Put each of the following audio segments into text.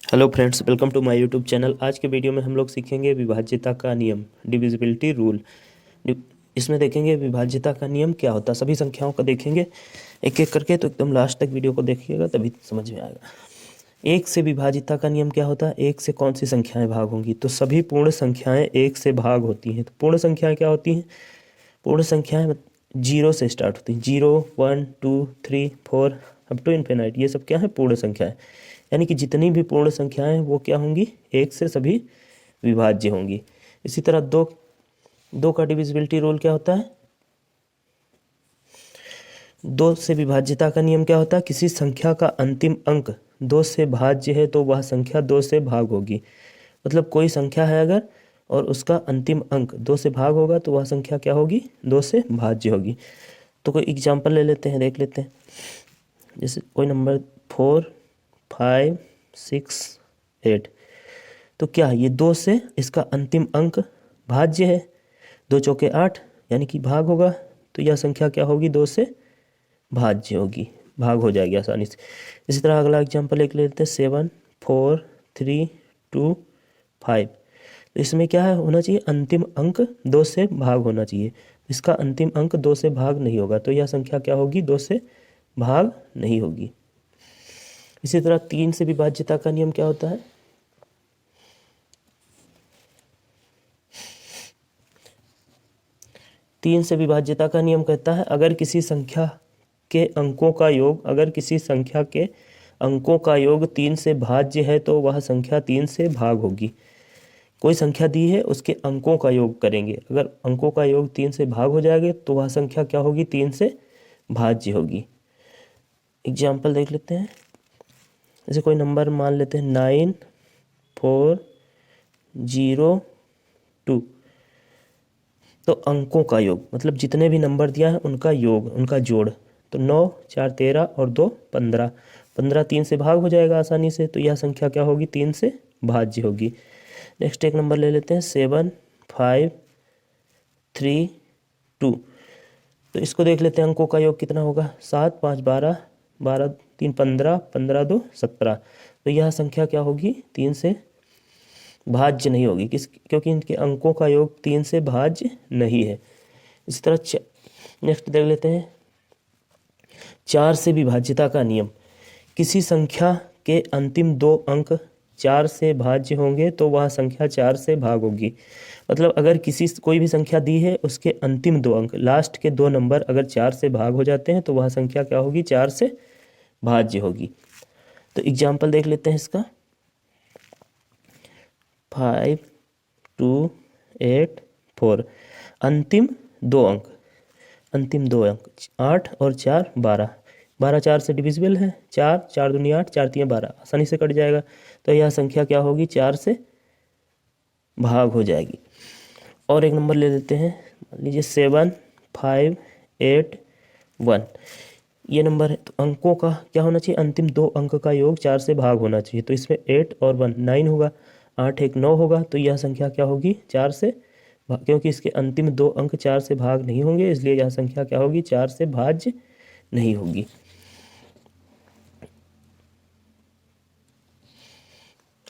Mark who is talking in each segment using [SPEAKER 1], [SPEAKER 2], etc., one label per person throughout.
[SPEAKER 1] Hello friends, welcome to my YouTube channel. आज के video में हम लोग सीखेंगे विभाज्यता का नियम, डिविजिबिलिटी रूल। इसमें देखेंगे विभाज्यता का नियम क्या होता है, सभी संख्याओं का देखेंगे एक एक करके। तो एकदम लास्ट तक वीडियो को देखिएगा तभी समझ में आएगा। एक से विभाज्यता का नियम क्या होता है, एक से कौन सी संख्याएं भाग होंगी, तो सभी पूर्ण संख्याएं एक से भाग होती हैं। तो पूर्ण संख्याएं क्या होती हैं, पूर्ण संख्याएं जीरो से स्टार्ट होती हैं। 0, 1, 2, 3, 4 अप टू इन्फिनाइट, ये सब क्या है, पूर्ण संख्याएं। यानी कि जितनी भी पूर्ण संख्याएं हैं वो क्या होंगी, एक से सभी विभाज्य होंगी। इसी तरह दो का डिविजिबिलिटी रूल क्या होता है, दो से विभाज्यता का नियम क्या होता है, किसी संख्या का अंतिम अंक दो से भाज्य है तो वह संख्या दो से भाग होगी। मतलब कोई संख्या है अगर और उसका अंतिम अंक दो से भाग होगा तो वह संख्या क्या होगी, दो से भाज्य होगी। तो कोई एग्जाम्पल ले लेते हैं, देख लेते हैं। जैसे कोई नंबर 4, 5, 6, 8, तो क्या है, ये दो से इसका अंतिम अंक भाज्य है। 2 चौके 8 यानी कि भाग होगा, तो यह संख्या क्या होगी, दो से भाज्य होगी, भाग हो जाएगी आसानी से। इसी तरह अगला एग्जाम्पल एक लेते हैं, 7, 4, 3, 2, 5। तो इसमें क्या है होना चाहिए, अंतिम अंक दो से भाग होना चाहिए। इसका अंतिम अंक दो से भाग नहीं होगा तो यह संख्या क्या होगी, दो से भाग नहीं होगी। इसी तरह 3 से विभाज्यता का नियम क्या होता है, 3 से विभाज्यता का नियम कहता है अगर किसी संख्या के अंकों का योग, अगर किसी संख्या के अंकों का योग 3 से भाज्य है तो वह संख्या 3 से भाग होगी। कोई संख्या दी है, उसके अंकों का योग करेंगे, अगर अंकों का योग 3 से भाग हो जाएगा तो वह संख्या क्या होगी, 3 से भाज्य होगी। एग्जाम्पल देख लेते हैं। जैसे कोई नंबर मान लेते हैं 9, 4, 0, 2। तो अंकों का योग मतलब जितने भी नंबर दिया है उनका योग, उनका जोड़। तो 9, 4, 13 और 2, 15। 15 3 से भाग हो जाएगा आसानी से, तो यह संख्या क्या होगी, 3 से भाज्य होगी। नेक्स्ट एक नंबर ले लेते हैं, 7, 5, 3, 2। तो इसको देख लेते हैं अंकों का योग कितना होगा, 7, 5, 12, 12, 3, 15, 15, 2, 17। तो यह संख्या क्या होगी, 3 से भाज्य नहीं होगी, क्योंकि इनके अंकों का योग 3 से भाज्य नहीं है। इसी तरह नेक्स्ट देख लेते हैं, 4 से विभाज्यता का नियम। किसी संख्या के अंतिम दो अंक 4 से भाज्य होंगे तो वह संख्या 4 से भाग होगी। मतलब अगर कोई भी संख्या दी है, उसके अंतिम दो अंक, लास्ट के दो नंबर अगर 4 से भाग हो जाते हैं तो वह संख्या क्या होगी, 4 से भाज्य होगी। तो एग्जाम्पल देख लेते हैं इसका, 5, 2, 8, 4। अंतिम दो अंक 8 और 4, 12। 12 4 से डिविजिबल है, 4, 4 दूनी 8, 4 3 12, आसानी से कट जाएगा। तो यह संख्या क्या होगी, 4 से भाग हो जाएगी। और एक नंबर ले लेते हैं, मान लीजिए 7, 5, 8, 1। ये नंबर है, तो अंकों का क्या होना चाहिए, अंतिम दो अंक का योग 4 से भाग होना चाहिए। तो इसमें 8 और 1 9 होगा, 8 1 9 होगा। तो यह संख्या क्या होगी, 4 से क्योंकि इसके अंतिम दो अंक 4 से भाग नहीं होंगे, इसलिए यह संख्या क्या होगी, 4 से भाज्य नहीं होगी।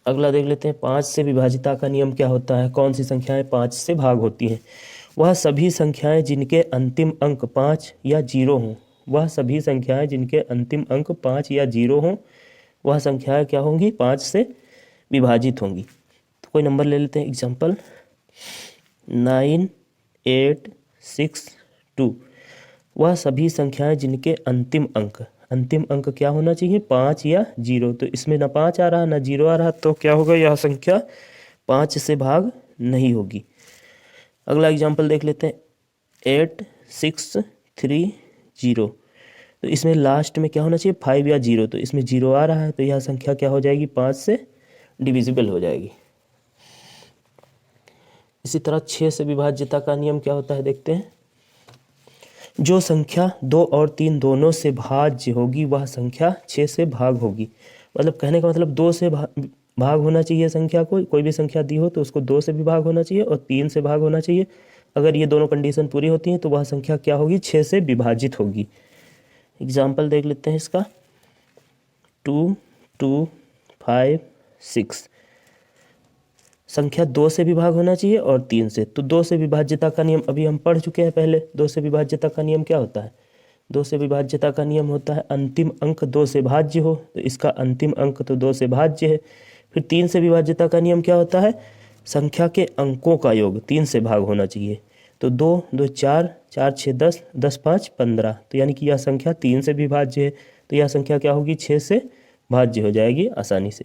[SPEAKER 1] अगला देख लेते हैं, 5 से विभाज्यता का नियम क्या होता है, कौन सी संख्याएं 5 से भाग होती हैं। वह सभी संख्याएं जिनके अंतिम अंक 5 या 0 हों, वह सभी संख्याएं जिनके अंतिम अंक 5 या 0 हों, वह संख्याएं क्या होंगी, 5 से विभाजित होंगी। तो कोई नंबर ले लेते हैं, एग्जाम्पल 9, 8, 6, 2। वह सभी संख्याएं जिनके अंतिम अंक क्या होना चाहिए, 5 या 0। तो इसमें ना 5 आ रहा ना 0 आ रहा, तो क्या होगा, यह संख्या 5 से भाग नहीं होगी। अगला एग्जाम्पल देख लेते हैं, 8, 6, 3, 0। तो इसमें लास्ट में क्या होना चाहिए, 5 या 0। तो इसमें 0 आ रहा है, तो यह संख्या क्या हो जाएगी, 5 से डिविजिबल हो जाएगी। इसी तरह 6 से विभाज्यता का नियम क्या होता है, देखते हैं। जो संख्या 2 और 3 दोनों से भाज्य होगी वह संख्या 6 से भाग होगी। मतलब कहने का मतलब 2 से भाग होना चाहिए संख्या को, कोई भी संख्या दी हो तो उसको 2 से भी भाग होना चाहिए और 3 से भाग होना चाहिए। अगर ये दोनों कंडीशन पूरी होती हैं तो वह संख्या क्या होगी, 6 से विभाजित होगी। एग्जाम्पल देख लेते हैं इसका, 2, 2, 5, 6। संख्या 2 से भी भाग होना चाहिए और 3 से। तो 2 से विभाज्यता का नियम अभी हम पढ़ चुके हैं पहले। 2 से विभाज्यता का नियम क्या होता है? 2 से विभाज्यता का नियम होता है अंतिम अंक 2 से भाज्य हो, तो इसका अंतिम अंक तो 2 से भाज्य है। फिर 3 से विभाज्यता का नियम क्या होता है? संख्या के अंकों का योग 3 से भाग होना चाहिए। तो 2 2 4, 4 6 10, 10 5 15, तो यानी कि यह संख्या 3 से भी भाज्य है, तो यह संख्या क्या होगी? 6 से भाज्य हो जाएगी आसानी से।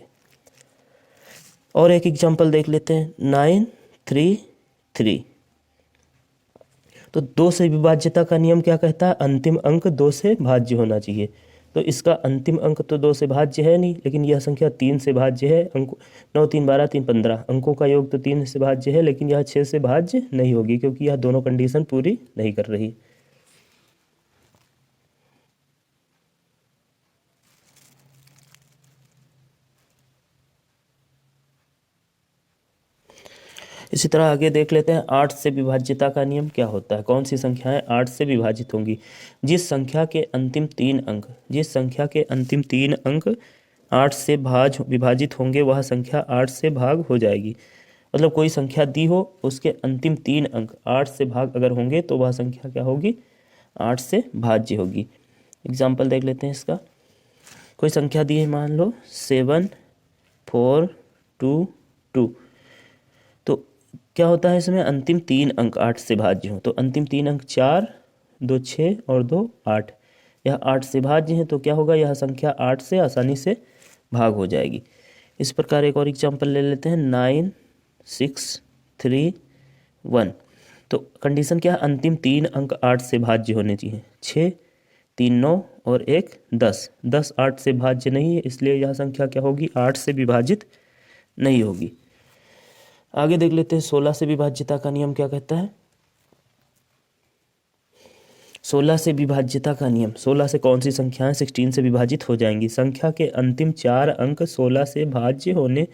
[SPEAKER 1] और एक एग्जाम्पल देख लेते हैं, 9 3 3। तो 2 से विभाज्यता का नियम क्या कहता है? अंतिम अंक 2 से भाज्य होना चाहिए। तो इसका अंतिम अंक तो 2 से भाज्य है नहीं, लेकिन यह संख्या 3 से भाज्य है। अंक 9 3 12 3 15, अंकों का योग तो 3 से भाज्य है, लेकिन यह 6 से भाज्य नहीं होगी, क्योंकि यह दोनों कंडीशन पूरी नहीं कर रही। इसी तरह आगे देख लेते हैं 8 से विभाज्यता का नियम क्या होता है? कौन सी संख्याएं 8 से विभाजित होंगी? जिस संख्या के अंतिम 3 अंक 8 से विभाजित होंगे, वह संख्या 8 से भाग हो जाएगी। मतलब कोई संख्या दी हो, उसके अंतिम 3 अंक 8 से भाग अगर होंगे तो वह संख्या क्या होगी? 8 से भाज्य होगी। एग्जाम्पल देख लेते हैं इसका। कोई संख्या दी है, मान लो 7 4 2 2। तो क्या होता है इसमें? अंतिम 3 अंक 8 से भाज्य हो, तो अंतिम 3 अंक 4 2 6 और 2 8। यह 8 से भाज्य है, तो क्या होगा? यह संख्या 8 से आसानी से भाग हो जाएगी। इस प्रकार एक और एग्जाम्पल ले लेते हैं, 9 6 3 1। तो कंडीशन क्या है? अंतिम 3 अंक 8 से भाज्य होने चाहिए। 6 3 9 और 1 10। 10 8 से भाज्य नहीं है, इसलिए यह संख्या क्या होगी? 8 से विभाजित नहीं होगी। आगे देख लेते हैं 16 से विभाज्यता का नियम क्या कहता है? 16 से विभाज्यता का नियम, 16 से कौन सी संख्याएं 16 से विभाजित हो जाएंगी? संख्या के अंतिम 4 अंक 16 से भाज्य होने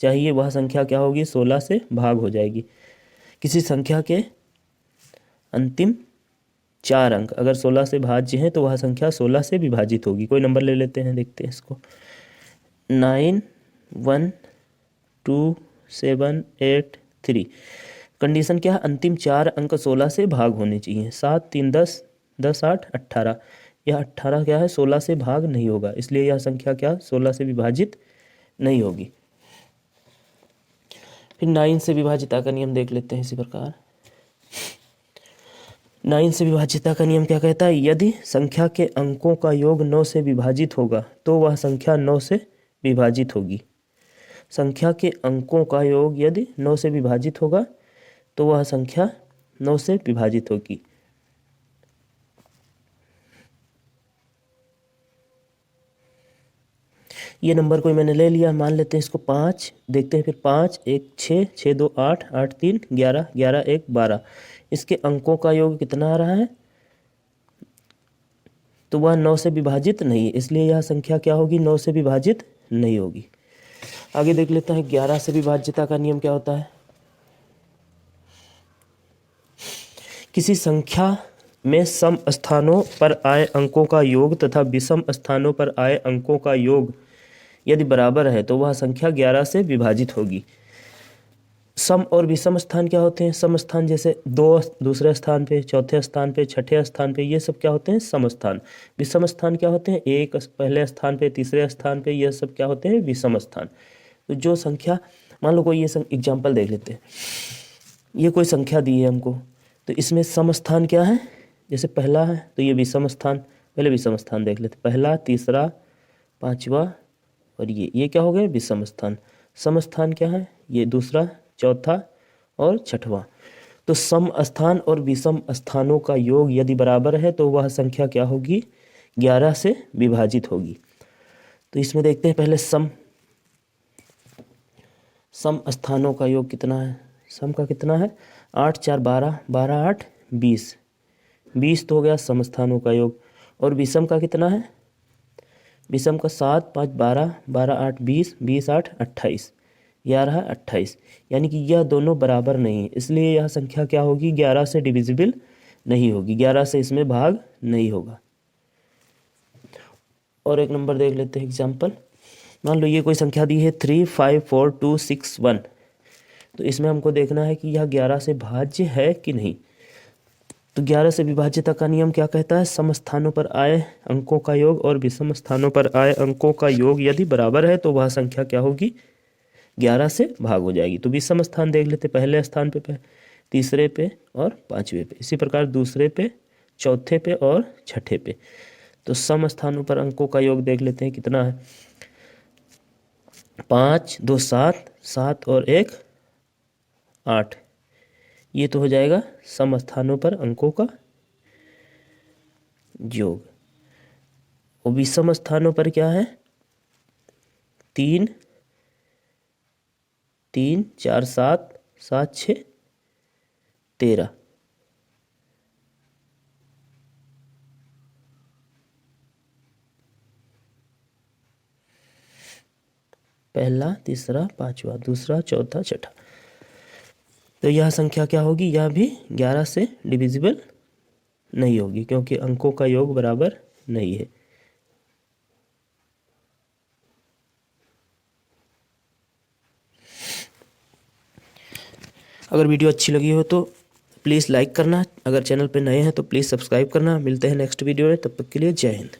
[SPEAKER 1] चाहिए, वह संख्या क्या होगी? 16 से भाग हो जाएगी। किसी संख्या के अंतिम 4 अंक अगर 16 से भाज्य हैं, तो वह संख्या 16 से विभाजित होगी। कोई नंबर ले लेते हैं, देखते हैं इसको। 9 1 2 7 8 3। कंडीशन क्या है? अंतिम 4 अंक 16 से भाग होने चाहिए। 7 3 10, 10 8 18। यह 18 क्या है? 16 से भाग नहीं होगा, इसलिए यह संख्या क्या? 16 से विभाजित नहीं होगी। फिर 9 से विभाज्यता का नियम देख लेते हैं इसी प्रकार। 9 से विभाज्यता का नियम क्या कहता है? यदि संख्या के अंकों का योग 9 से विभाजित होगा, तो वह संख्या 9 से विभाजित होगी। संख्या के अंकों का योग यदि 9 से विभाजित होगा, तो वह संख्या 9 से विभाजित होगी। ये नंबर कोई मैंने ले लिया, मान लेते हैं इसको 5। देखते हैं फिर 5 1 6 6 2 8 8 3 11 11 1 12। इसके अंकों का योग कितना आ रहा है? तो वह 9 से विभाजित नहीं, इसलिए यह संख्या क्या होगी? 9 से विभाजित नहीं होगी। आगे देख लेते हैं 11 से विभाज्यता का नियम क्या होता है? किसी संख्या में सम स्थानों पर आए अंकों का योग तथा विषम स्थानों पर आए अंकों का योग यदि बराबर है, तो वह संख्या 11 से विभाजित होगी। सम और विषम स्थान क्या होते हैं? सम स्थान जैसे 2 दूसरे स्थान पे, चौथे स्थान पे, छठे स्थान पे, ये सब क्या होते हैं? सम स्थान। विषम स्थान क्या होते हैं? 1 पहले स्थान पे, तीसरे स्थान पे, ये सब क्या होते हैं? विषम स्थान। तो जो संख्या, मान लो कोई ये एग्जाम्पल देख लेते हैं। ये कोई संख्या दी है हमको, तो इसमें सम स्थान क्या है? जैसे पहला है तो ये विषम स्थान, पहले विषम स्थान देख लेते हैं। पहला, तीसरा, पांचवा और ये क्या हो गए? विषम स्थान। सम स्थान क्या है? ये दूसरा, चौथा और छठवां। तो सम स्थान और विषम स्थानों का योग यदि बराबर है, तो वह संख्या क्या होगी? 11 से विभाजित होगी। तो इसमें देखते हैं पहले सम स्थानों का योग कितना है? सम का कितना है? 8 4 12, 12 8 20। 20 तो हो गया सम स्थानों का योग। और विषम का कितना है? विषम का 7 5 12, 12 8 20, 20 8 28। यह रहा 28। यानी कि यह दोनों बराबर नहीं है, इसलिए यह संख्या क्या होगी? 11 से डिविजिबल नहीं होगी, 11 से इसमें भाग नहीं होगा। और एक नंबर देख लेते हैं एग्जाम्पल। मान लो ये कोई संख्या दी है 354261, तो इसमें हमको देखना है कि यह 11 से भाज्य है कि नहीं। तो 11 से विभाज्यता का नियम क्या कहता है, सम स्थानों पर आए अंकों का योग और विषम स्थानों पर आए अंकों का योग यदि बराबर है तो वह संख्या क्या होगी, 11 से भाग हो जाएगी। तो विषम स्थान देख लेते, पहले स्थान पे, तीसरे पे और पांचवे पे, इसी प्रकार दूसरे पे, चौथे पे और छठे पे। तो सम स्थानों पर अंकों का योग देख लेते हैं कितना है, 5 2 7, 7 और 1 8, ये तो हो जाएगा सम स्थानों पर अंकों का योग। और विषम स्थानों पर क्या है, 3 3 4 7 7 6 13, पहला तीसरा पांचवा दूसरा चौथा छठा। तो यह संख्या क्या होगी, यह भी 11 से डिविजिबल नहीं होगी क्योंकि अंकों का योग बराबर नहीं है। अगर वीडियो अच्छी लगी हो तो प्लीज़ लाइक करना, अगर चैनल पे नए हैं तो प्लीज़ सब्सक्राइब करना। मिलते हैं नेक्स्ट वीडियो में, तब तक के लिए जय हिंद।